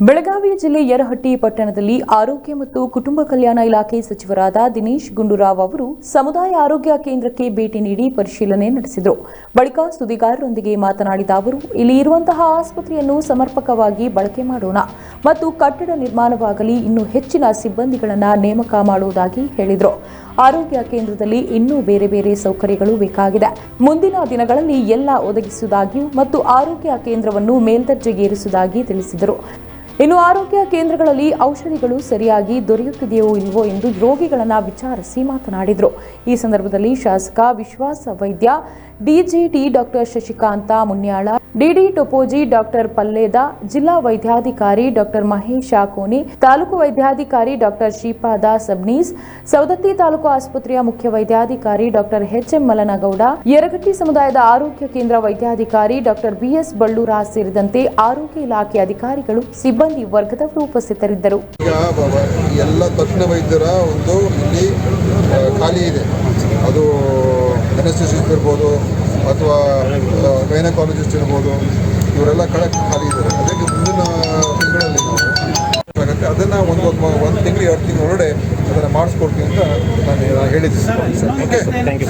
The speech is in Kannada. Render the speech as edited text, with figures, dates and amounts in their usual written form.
ಬೆಳಗಾವಿ ಜಿಲ್ಲೆ ಯರಹಟ್ಟಿ ಪಟ್ಟಣದಲ್ಲಿ ಆರೋಗ್ಯ ಮತ್ತು ಕುಟುಂಬ ಕಲ್ಯಾಣ ಇಲಾಖೆ ಸಚಿವರಾದ ದಿನೇಶ್ ಗುಂಡೂರಾವ್ ಅವರು ಸಮುದಾಯ ಆರೋಗ್ಯ ಕೇಂದ್ರಕ್ಕೆ ಭೇಟಿ ನೀಡಿ ಪರಿಶೀಲನೆ ನಡೆಸಿದರು. ಬಳಿಕ ಸುದ್ದಿಗಾರರೊಂದಿಗೆ ಮಾತನಾಡಿದ ಅವರು, ಇಲ್ಲಿ ಇರುವಂತಹ ಆಸ್ಪತ್ರೆಯನ್ನು ಸಮರ್ಪಕವಾಗಿ ಬಳಕೆ ಮಾಡೋಣ ಮತ್ತು ಕಟ್ಟಡ ನಿರ್ಮಾಣವಾಗಲಿ ಇನ್ನೂ ಹೆಚ್ಚಿನ ಸಿಬ್ಬಂದಿಗಳನ್ನು ನೇಮಕ ಮಾಡುವುದಾಗಿ ಹೇಳಿದರು. ಆರೋಗ್ಯ ಕೇಂದ್ರದಲ್ಲಿ ಇನ್ನೂ ಬೇರೆ ಬೇರೆ ಸೌಕರ್ಯಗಳು ಬೇಕಾಗಿದೆ. ಮುಂದಿನ ದಿನಗಳಲ್ಲಿ ಎಲ್ಲ ಒದಗಿಸುವುದಾಗಿಯೂ ಮತ್ತು ಆರೋಗ್ಯ ಕೇಂದ್ರವನ್ನು ಮೇಲ್ದರ್ಜೆಗೇರಿಸುವುದಾಗಿ ತಿಳಿಸಿದರು. ಇನ್ನು ಆರೋಗ್ಯ ಕೇಂದ್ರಗಳಲ್ಲಿ ಔಷಧಿಗಳು ಸರಿಯಾಗಿ ದೊರೆಯುತ್ತಿದೆಯೋ ಇಲ್ವೋ ಎಂದು ರೋಗಿಗಳನ್ನು ವಿಚಾರಿಸಿ ಮಾತನಾಡಿದರು. ಈ ಸಂದರ್ಭದಲ್ಲಿ ಶಾಸಕ ವಿಶ್ವಾಸ ವೈದ್ಯ, digit doctor Shashikant ಮುನ್ಯಾಳ, DD ಟೊಪೋಜಿ doctor ಪಲ್ಲೇದ, ಜಿಲ್ಲಾ ವೈದ್ಯಾಧಿಕಾರಿ ಡಾಕ್ಟರ್ ಮಹೇಶ ಕೋನಿ, ತಾಲೂಕು ವೈದ್ಯಾಧಿಕಾರಿ ಡಾಕ್ಟರ್ ಶ್ರೀಪಾದ ಸಬ್ನೀಸ್, ಸವದತ್ತಿ ತಾಲೂಕು ಆಸ್ಪತ್ರೆಯ ಮುಖ್ಯ ವೈದ್ಯಾಧಿಕಾರಿ ಡಾಕ್ಟರ್ ಎಚ್ಎಂ ಮಲನಗೌಡ, ಯರಗಟ್ಟಿ ಸಮುದಾಯದ ಆರೋಗ್ಯ ಕೇಂದ್ರ ವೈದ್ಯಾಧಿಕಾರಿ ಡಾಕ್ಟರ್ ಬಿಎಸ್ ಬಳ್ಳೂರ ಸೇರಿದಂತೆ ಆರೋಗ್ಯ ಇಲಾಖೆ ಅಧಿಕಾರಿಗಳು, ಸಿಬ್ಬಂದಿ ವರ್ಗದವರು ಉಪಸ್ಥಿತರಿದ್ದರು. ಎಲ್ಲ ತಜ್ಞ ವೈದ್ಯರ ಒಂದು ಇಲ್ಲಿ ಖಾಲಿ ಇದೆ. ಅದು ಅನೆಸ್ಥೆಸಿಸ್ಟ್ ಇರ್ಬೋದು ಅಥವಾ ಗೈನಕಾಲಜಿಸ್ಟ್ ಇರ್ಬೋದು, ಇವರೆಲ್ಲ ಖಾಲಿ ಇದ್ದಾರೆ. ಅದಕ್ಕೆ ಮುಂದಿನ ತಿಂಗಳಲ್ಲಿ ಆಗುತ್ತೆ, ಅದನ್ನು ಒಂದು ತಿಂಗಳು 2 ತಿಂಗಳೊಳಗಡೆ ಅದನ್ನು ಮಾಡಿಸ್ಕೊಡ್ತೀನಿ ಅಂತ ನಾನು ಹೇಳಿದ್ದೀನಿ. Okay, thank you.